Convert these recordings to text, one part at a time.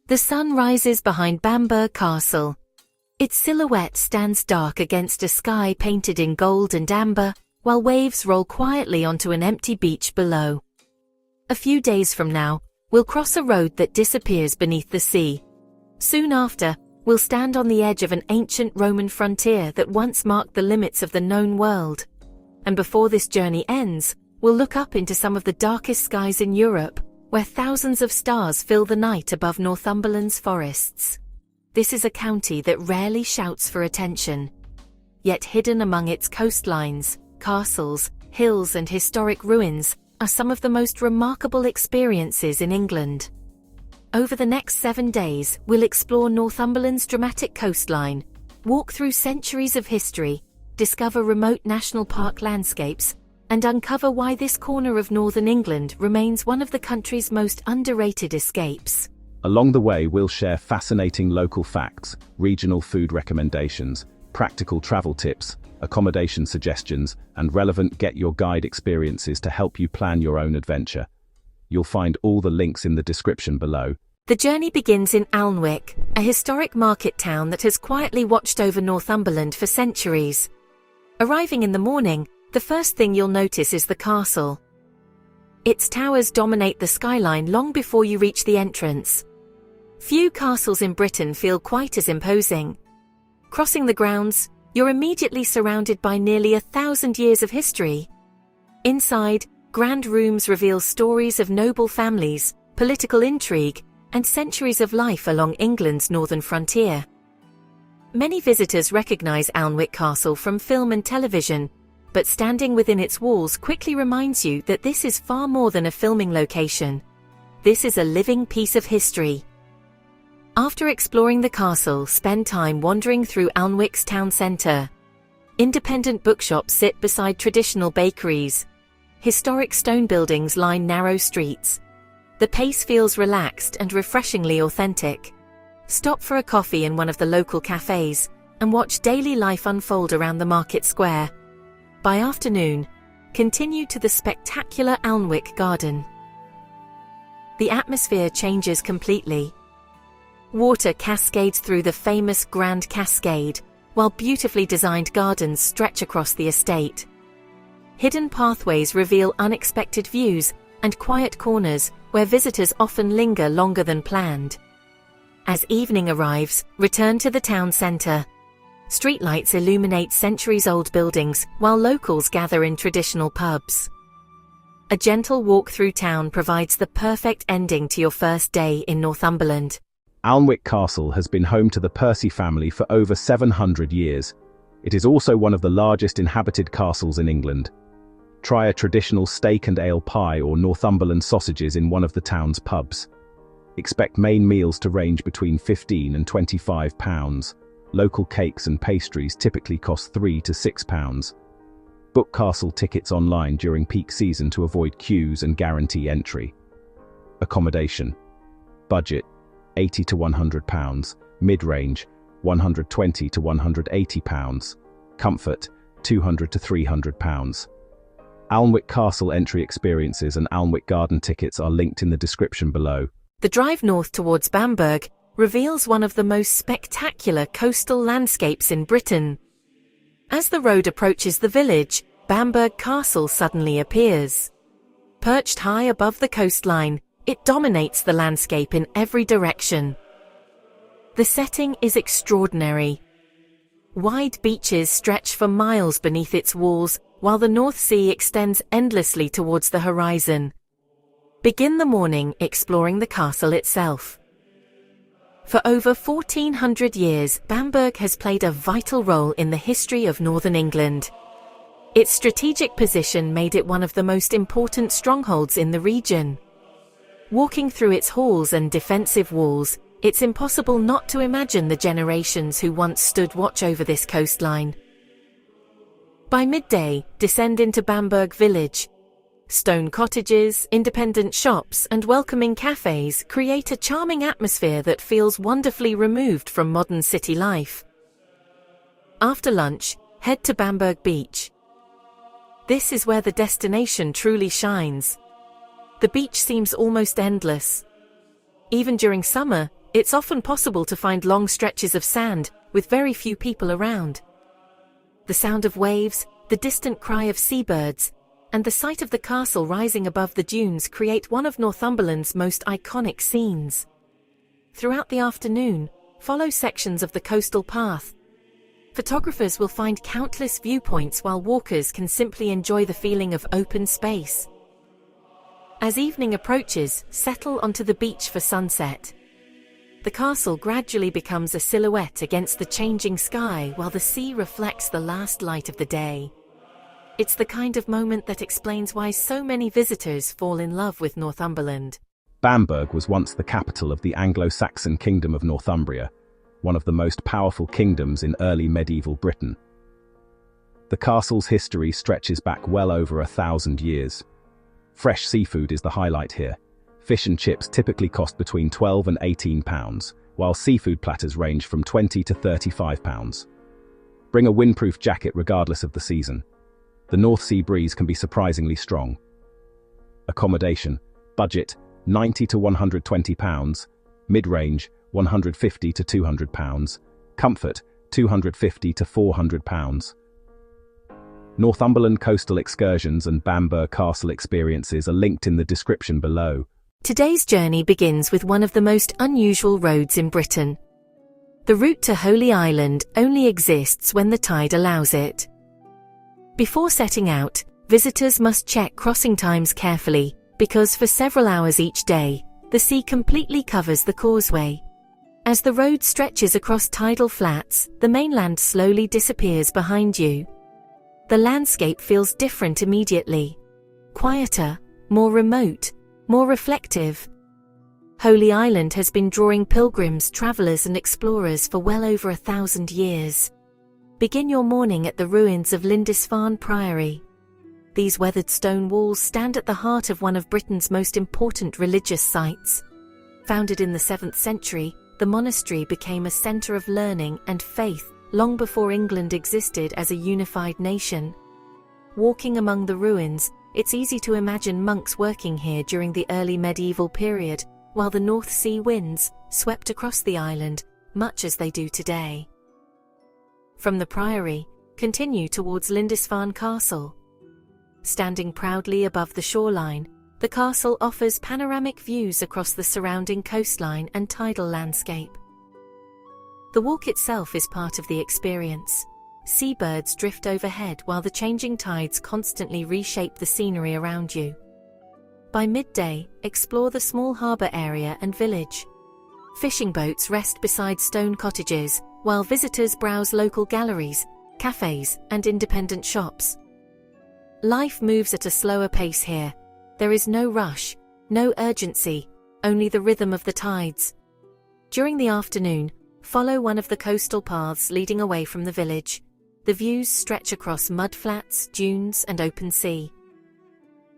The sun rises behind Bamburgh Castle. Its silhouette stands dark against a sky painted in gold and amber, while waves roll quietly onto an empty beach below. A few days from now, we'll cross a road that disappears beneath the sea. Soon after, we'll stand on the edge of an ancient Roman frontier that once marked the limits of the known world. And before this journey ends, we'll look up into some of the darkest skies in Europe, where thousands of stars fill the night above Northumberland's forests. This is a county that rarely shouts for attention. Yet hidden among its coastlines, castles, hills and historic ruins are some of the most remarkable experiences in England. Over the next 7 days, we'll explore Northumberland's dramatic coastline, walk through centuries of history, discover remote national park landscapes, and uncover why this corner of northern England remains one of the country's most underrated escapes. Along the way, we'll share fascinating local facts, regional food recommendations, practical travel tips, accommodation suggestions, and relevant Get Your Guide experiences to help you plan your own adventure. You'll find all the links in the description below. The journey begins in Alnwick, a historic market town that has quietly watched over Northumberland for centuries. Arriving in the morning, the first thing you'll notice is the castle. Its towers dominate the skyline long before you reach the entrance. Few castles in Britain feel quite as imposing. Crossing the grounds, you're immediately surrounded by nearly 1,000 years of history. Inside, grand rooms reveal stories of noble families, political intrigue, and centuries of life along England's northern frontier. Many visitors recognize Alnwick Castle from film and television, but standing within its walls quickly reminds you that this is far more than a filming location. This is a living piece of history. After exploring the castle, spend time wandering through Alnwick's town centre. Independent bookshops sit beside traditional bakeries. Historic stone buildings line narrow streets. The pace feels relaxed and refreshingly authentic. Stop for a coffee in one of the local cafes, and watch daily life unfold around the market square. By afternoon, continue to the spectacular Alnwick Garden. The atmosphere changes completely. Water cascades through the famous Grand Cascade, while beautifully designed gardens stretch across the estate. Hidden pathways reveal unexpected views, and quiet corners where visitors often linger longer than planned. As evening arrives, return to the town centre. Streetlights illuminate centuries-old buildings, while locals gather in traditional pubs. A gentle walk through town provides the perfect ending to your first day in Northumberland. Alnwick Castle has been home to the Percy family for over 700 years. It is also one of the largest inhabited castles in England. Try a traditional steak and ale pie or Northumberland sausages in one of the town's pubs. Expect main meals to range between £15 and £25. Local cakes and pastries typically cost £3 to £6. Book castle tickets online during peak season to avoid queues and guarantee entry. Accommodation. Budget, £80 to £100. Mid-range, £120 to £180. Comfort, £200 to £300. Alnwick Castle entry experiences and Alnwick Garden tickets are linked in the description below. The drive north towards Bamburgh reveals one of the most spectacular coastal landscapes in Britain. As the road approaches the village, Bamburgh Castle suddenly appears. Perched high above the coastline, it dominates the landscape in every direction. The setting is extraordinary. Wide beaches stretch for miles beneath its walls, while the North Sea extends endlessly towards the horizon. Begin the morning exploring the castle itself. For over 1,400 years, Bamburgh has played a vital role in the history of northern England. Its strategic position made it one of the most important strongholds in the region. Walking through its halls and defensive walls, it's impossible not to imagine the generations who once stood watch over this coastline. By midday, descend into Bamburgh village. Stone cottages, independent shops, and welcoming cafes create a charming atmosphere that feels wonderfully removed from modern city life. After lunch, head to Bamburgh Beach. This is where the destination truly shines. The beach seems almost endless. Even during summer, It's often possible to find long stretches of sand, with very few people around. The sound of waves, the distant cry of seabirds, and the sight of the castle rising above the dunes create one of Northumberland's most iconic scenes. Throughout the afternoon, follow sections of the coastal path. Photographers will find countless viewpoints while walkers can simply enjoy the feeling of open space. As evening approaches, settle onto the beach for sunset. The castle gradually becomes a silhouette against the changing sky while the sea reflects the last light of the day. It's the kind of moment that explains why so many visitors fall in love with Northumberland. Bamburgh was once the capital of the Anglo-Saxon Kingdom of Northumbria, one of the most powerful kingdoms in early medieval Britain. The castle's history stretches back well over 1,000 years. Fresh seafood is the highlight here. Fish and chips typically cost between £12 and £18, while seafood platters range from £20 to £35. Bring a windproof jacket regardless of the season. The North Sea breeze can be surprisingly strong. Accommodation. Budget, £90 to £120. Mid-range, £150 to £200. Comfort, £250 to £400. Northumberland coastal excursions and Bamburgh Castle experiences are linked in the description below. Today's journey begins with one of the most unusual roads in Britain. The route to Holy Island only exists when the tide allows it. Before setting out, visitors must check crossing times carefully, because for several hours each day, the sea completely covers the causeway. As the road stretches across tidal flats, the mainland slowly disappears behind you. The landscape feels different immediately. Quieter, more remote, more reflective. Holy Island has been drawing pilgrims, travelers and explorers for well over 1,000 years. Begin your morning at the ruins of Lindisfarne Priory. These weathered stone walls stand at the heart of one of Britain's most important religious sites. Founded in the 7th century, the monastery became a centre of learning and faith long before England existed as a unified nation. Walking among the ruins, it's easy to imagine monks working here during the early medieval period, while the North Sea winds swept across the island, much as they do today. From the Priory, continue towards Lindisfarne Castle. Standing proudly above the shoreline, the castle offers panoramic views across the surrounding coastline and tidal landscape. The walk itself is part of the experience. Seabirds drift overhead while the changing tides constantly reshape the scenery around you. By midday, explore the small harbour area and village. Fishing boats rest beside stone cottages, while visitors browse local galleries, cafes, and independent shops. Life moves at a slower pace here. There is no rush, no urgency, only the rhythm of the tides. During the afternoon, follow one of the coastal paths leading away from the village. The views stretch across mudflats, dunes, and open sea.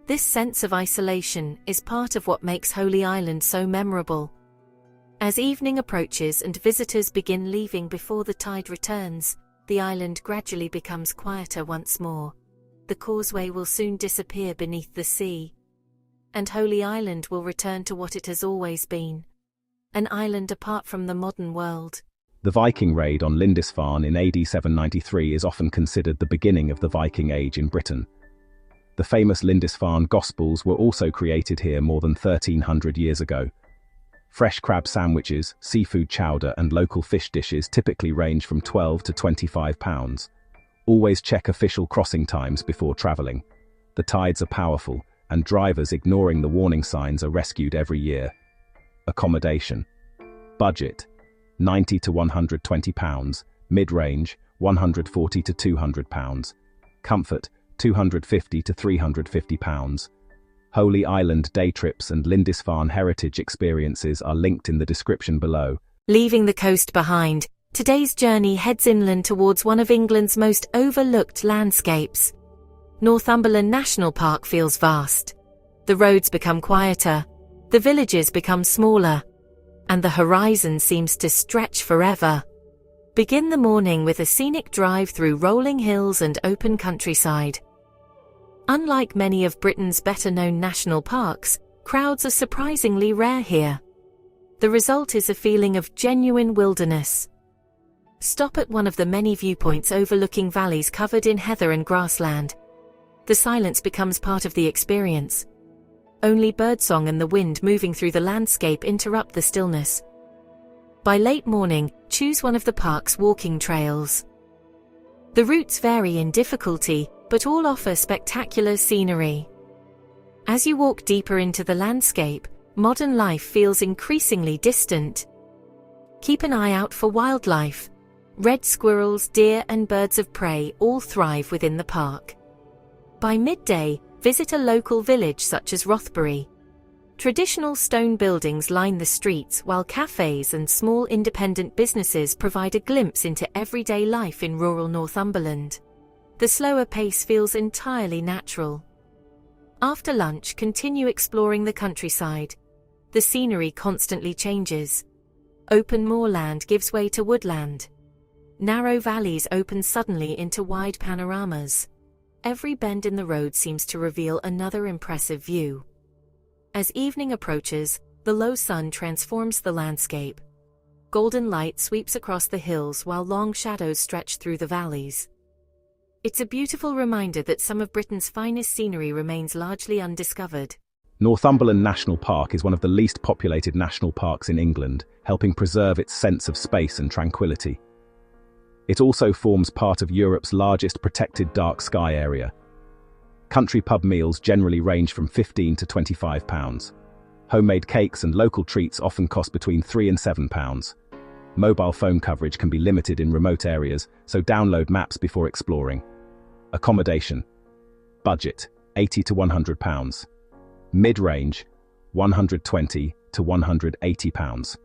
This sense of isolation is part of what makes Holy Island so memorable. As evening approaches and visitors begin leaving before the tide returns, the island gradually becomes quieter once more. The causeway will soon disappear beneath the sea, and Holy Island will return to what it has always been: an island apart from the modern world. The Viking raid on Lindisfarne in AD 793 is often considered the beginning of the Viking Age in Britain. The famous Lindisfarne Gospels were also created here more than 1,300 years ago. Fresh crab sandwiches, seafood chowder and local fish dishes typically range from £12 to £25. Always check official crossing times before travelling. The tides are powerful, and drivers ignoring the warning signs are rescued every year. Accommodation. Budget: £90 to £120, mid-range, £140 to £200. Comfort, £250 to £350. Holy Island day trips and Lindisfarne heritage experiences are linked in the description below. Leaving the coast behind, today's journey heads inland towards one of England's most overlooked landscapes. Northumberland National Park feels vast. The roads become quieter, the villages become smaller, and the horizon seems to stretch forever. Begin the morning with a scenic drive through rolling hills and open countryside. Unlike many of Britain's better-known national parks, crowds are surprisingly rare here. The result is a feeling of genuine wilderness. Stop at one of the many viewpoints overlooking valleys covered in heather and grassland. The silence becomes part of the experience. Only birdsong and the wind moving through the landscape interrupt the stillness. By late morning, choose one of the park's walking trails. The routes vary in difficulty, but all offer spectacular scenery. As you walk deeper into the landscape, modern life feels increasingly distant. Keep an eye out for wildlife. Red squirrels, deer, and birds of prey all thrive within the park. By midday, visit a local village such as Rothbury. Traditional stone buildings line the streets, while cafes and small independent businesses provide a glimpse into everyday life in rural Northumberland. The slower pace feels entirely natural. After lunch, continue exploring the countryside. The scenery constantly changes. Open moorland gives way to woodland. Narrow valleys open suddenly into wide panoramas. Every bend in the road seems to reveal another impressive view. As evening approaches, the low sun transforms the landscape. Golden light sweeps across the hills while long shadows stretch through the valleys. It's a beautiful reminder that some of Britain's finest scenery remains largely undiscovered. Northumberland National Park is one of the least populated national parks in England, helping preserve its sense of space and tranquility. It also forms part of Europe's largest protected dark sky area. Country pub meals generally range from £15 to £25. Homemade cakes and local treats often cost between £3 and £7. Mobile phone coverage can be limited in remote areas, so download maps before exploring. Accommodation. Budget, £80 to £100. Mid-range, £120 to £180.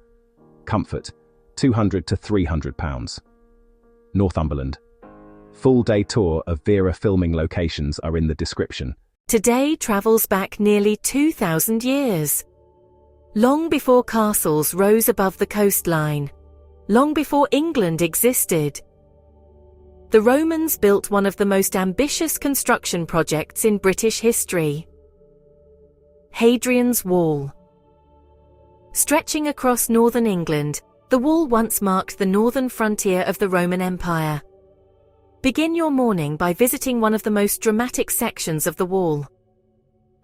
Comfort, £200 to £300. Northumberland. Full-day tour of Vera filming locations are in the description. Today travels back nearly 2,000 years. Long before castles rose above the coastline. Long before England existed. The Romans built one of the most ambitious construction projects in British history. Hadrian's Wall. Stretching across northern England, the wall once marked the northern frontier of the Roman Empire. Begin your morning by visiting one of the most dramatic sections of the wall.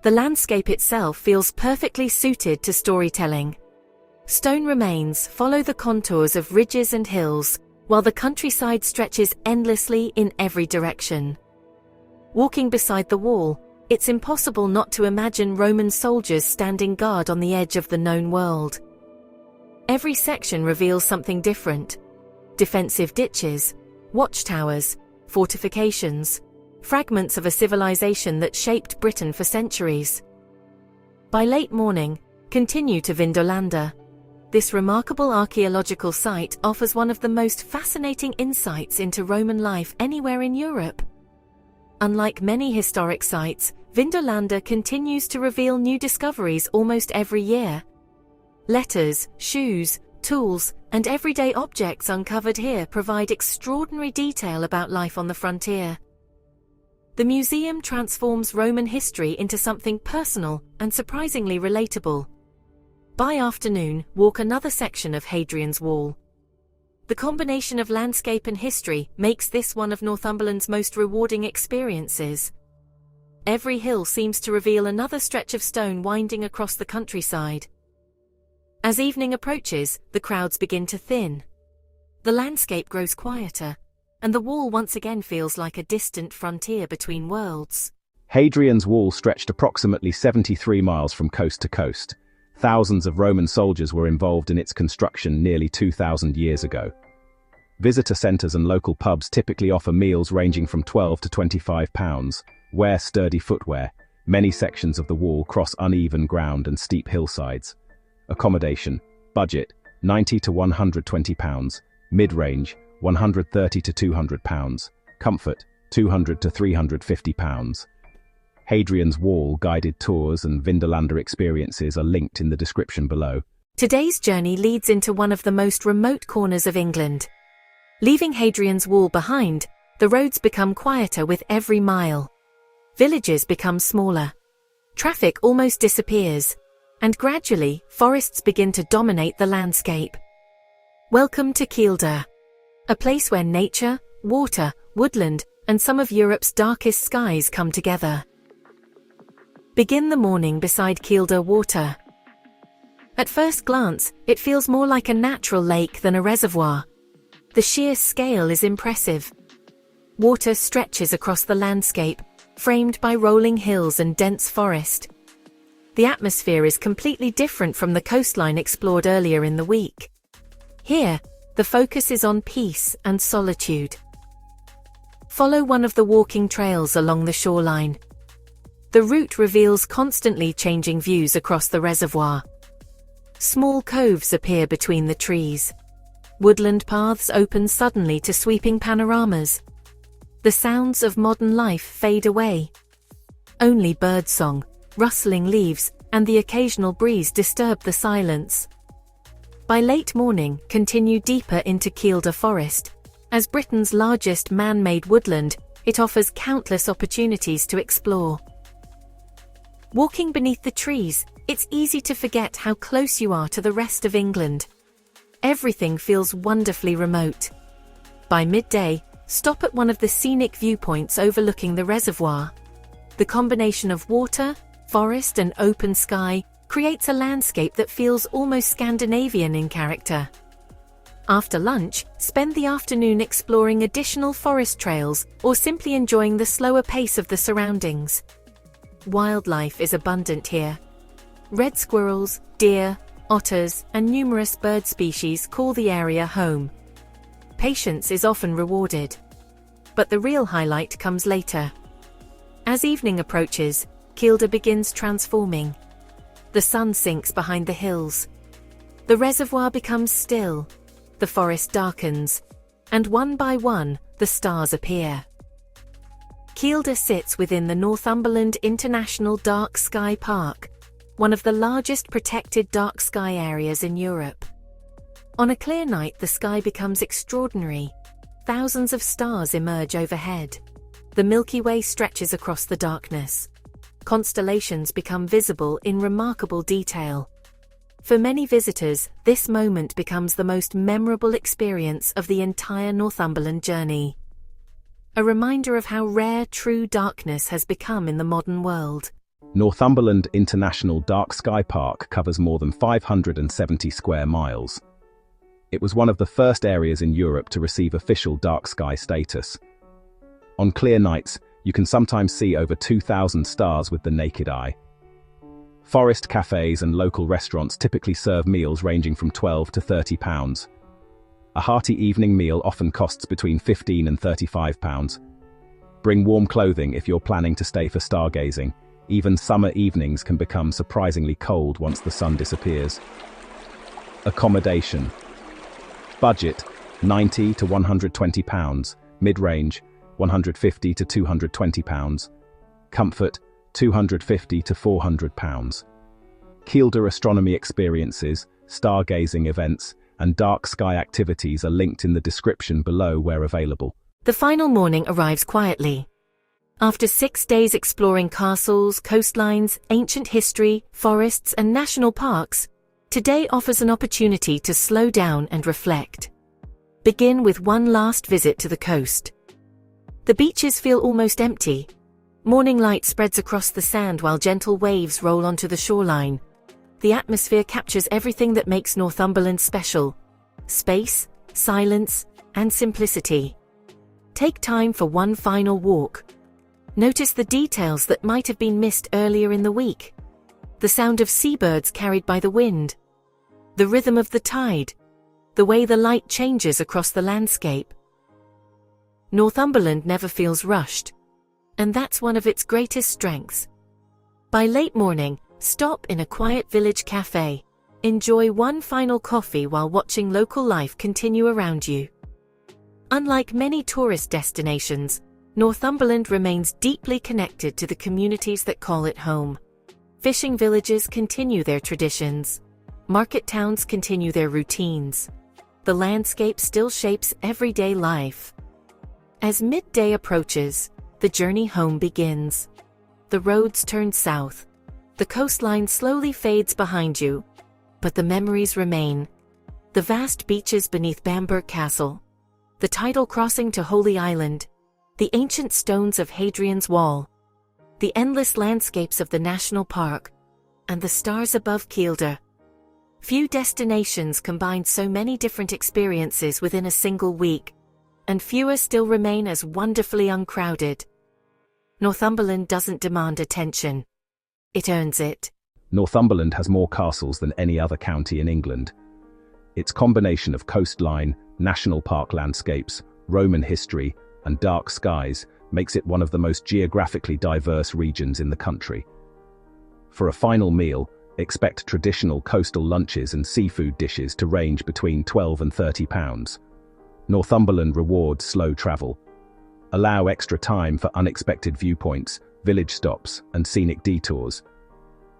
The landscape itself feels perfectly suited to storytelling. Stone remains follow the contours of ridges and hills, while the countryside stretches endlessly in every direction. Walking beside the wall, it's impossible not to imagine Roman soldiers standing guard on the edge of the known world. Every section reveals something different. Defensive ditches, watchtowers, fortifications, fragments of a civilization that shaped Britain for centuries. By late morning, continue to Vindolanda. This remarkable archaeological site offers one of the most fascinating insights into Roman life anywhere in Europe. Unlike many historic sites, Vindolanda continues to reveal new discoveries almost every year. Letters, shoes, tools, and everyday objects uncovered here provide extraordinary detail about life on the frontier. The museum transforms Roman history into something personal and surprisingly relatable. By afternoon, walk another section of Hadrian's Wall. The combination of landscape and history makes this one of Northumberland's most rewarding experiences. Every hill seems to reveal another stretch of stone winding across the countryside. As evening approaches, the crowds begin to thin. The landscape grows quieter, and the wall once again feels like a distant frontier between worlds. Hadrian's Wall stretched approximately 73 miles from coast to coast. Thousands of Roman soldiers were involved in its construction nearly 2,000 years ago. Visitor centres and local pubs typically offer meals ranging from £12 to £25. Wear sturdy footwear. Many sections of the wall cross uneven ground and steep hillsides. Accommodation. Budget, £90 to £120. Mid-range, £130 to £200. Comfort, £200 to £350. Hadrian's Wall guided tours and Vindolanda experiences are linked in the description below. Today's journey leads into one of the most remote corners of England. Leaving Hadrian's Wall behind, the roads become quieter with every mile. Villages become smaller. Traffic almost disappears, And gradually, forests begin to dominate the landscape. Welcome to Kielder, a place where nature, water, woodland, and some of Europe's darkest skies come together. Begin the morning beside Kielder Water. At first glance, it feels more like a natural lake than a reservoir. The sheer scale is impressive. Water stretches across the landscape, framed by rolling hills and dense forest. The atmosphere is completely different from the coastline explored earlier in the week. Here, the focus is on peace and solitude. Follow one of the walking trails along the shoreline. The route reveals constantly changing views across the reservoir. Small coves appear between the trees. Woodland paths open suddenly to sweeping panoramas. The sounds of modern life fade away. Only birdsong, rustling leaves, and the occasional breeze disturb the silence. By late morning, continue deeper into Kielder Forest. As Britain's largest man-made woodland, it offers countless opportunities to explore. Walking beneath the trees, it's easy to forget how close you are to the rest of England. Everything feels wonderfully remote. By midday, stop at one of the scenic viewpoints overlooking the reservoir. The combination of water, forest, and open sky creates a landscape that feels almost Scandinavian in character. After lunch, spend the afternoon exploring additional forest trails or simply enjoying the slower pace of the surroundings. Wildlife is abundant here. Red squirrels, deer, otters, and numerous bird species call the area home. Patience is often rewarded. But the real highlight comes later. As evening approaches, Kielder begins transforming. The sun sinks behind the hills. The reservoir becomes still. The forest darkens. And one by one, the stars appear. Kielder sits within the Northumberland International Dark Sky Park, one of the largest protected dark sky areas in Europe. On a clear night, the sky becomes extraordinary. Thousands of stars emerge overhead. The Milky Way stretches across the darkness. Constellations become visible in remarkable detail. For many visitors, this moment becomes the most memorable experience of the entire Northumberland journey. A reminder of how rare true darkness has become in the modern world. Northumberland International Dark Sky Park covers more than 570 square miles. It was one of the first areas in Europe to receive official dark sky status. On clear nights, you can sometimes see over 2,000 stars with the naked eye. Forest cafes and local restaurants typically serve meals ranging from £12 to £30. A hearty evening meal often costs between £15 and £35. Bring warm clothing if you're planning to stay for stargazing. Even summer evenings can become surprisingly cold once the sun disappears. Accommodation. Budget, £90 to £120. Mid-range, £150 to £220. Comfort, £250 to £400. Kielder astronomy experiences, stargazing events, and dark sky activities are linked in the description below where available. The final morning arrives quietly. After 6 days exploring castles, coastlines, ancient history, forests, and national parks, today offers an opportunity to slow down and reflect. Begin with one last visit to the coast. The beaches feel almost empty. Morning light spreads across the sand while gentle waves roll onto the shoreline. The atmosphere captures everything that makes Northumberland special: space, silence, and simplicity. Take time for one final walk. Notice the details that might have been missed earlier in the week. The sound of seabirds carried by the wind. The rhythm of the tide. The way the light changes across the landscape. Northumberland never feels rushed. And that's one of its greatest strengths. By late morning, stop in a quiet village cafe. Enjoy one final coffee while watching local life continue around you. Unlike many tourist destinations, Northumberland remains deeply connected to the communities that call it home. Fishing villages continue their traditions. Market towns continue their routines. The landscape still shapes everyday life. As midday approaches, the journey home begins. The roads turn south. The coastline slowly fades behind you, but the memories remain. The vast beaches beneath Bamburgh Castle, the tidal crossing to Holy Island, the ancient stones of Hadrian's Wall, the endless landscapes of the national park, and the stars above Kielder. Few destinations combine so many different experiences within a single week, and fewer still remain as wonderfully uncrowded. Northumberland doesn't demand attention. It earns it. Northumberland has more castles than any other county in England. Its combination of coastline, national park landscapes, Roman history, and dark skies makes it one of the most geographically diverse regions in the country. For a final meal, expect traditional coastal lunches and seafood dishes to range between £12 and £30. Northumberland rewards slow travel. Allow extra time for unexpected viewpoints, village stops, and scenic detours.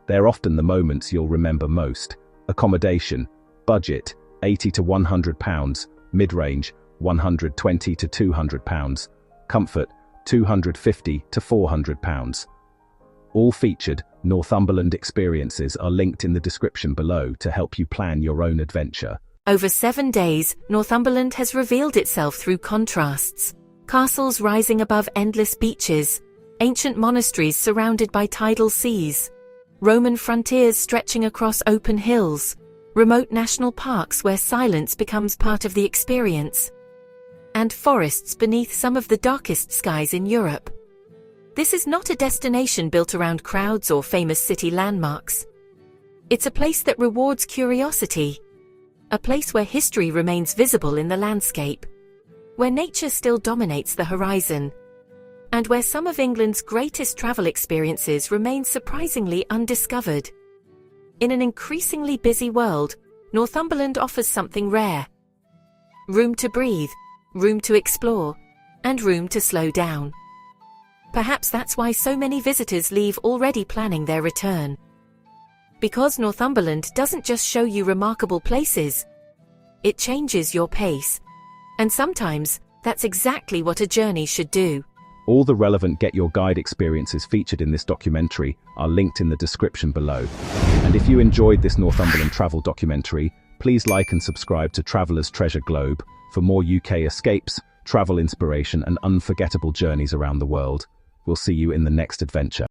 They're often the moments you'll remember most. Accommodation, budget, £80 to £100, mid-range, £120 to £200, comfort, £250 to £400. All featured Northumberland experiences are linked in the description below to help you plan your own adventure. Over 7 days, Northumberland has revealed itself through contrasts. Castles rising above endless beaches, ancient monasteries surrounded by tidal seas, Roman frontiers stretching across open hills, remote national parks where silence becomes part of the experience, and forests beneath some of the darkest skies in Europe. This is not a destination built around crowds or famous city landmarks. It's a place that rewards curiosity, a place where history remains visible in the landscape, where nature still dominates the horizon, and where some of England's greatest travel experiences remain surprisingly undiscovered. In an increasingly busy world, Northumberland offers something rare: room to breathe, room to explore, and room to slow down. Perhaps that's why so many visitors leave already planning their return. Because Northumberland doesn't just show you remarkable places, it changes your pace. And sometimes, that's exactly what a journey should do. All the relevant Get Your Guide experiences featured in this documentary are linked in the description below. And if you enjoyed this Northumberland travel documentary, please like and subscribe to Traveller's Treasure Globe for more UK escapes, travel inspiration, and unforgettable journeys around the world. We'll see you in the next adventure.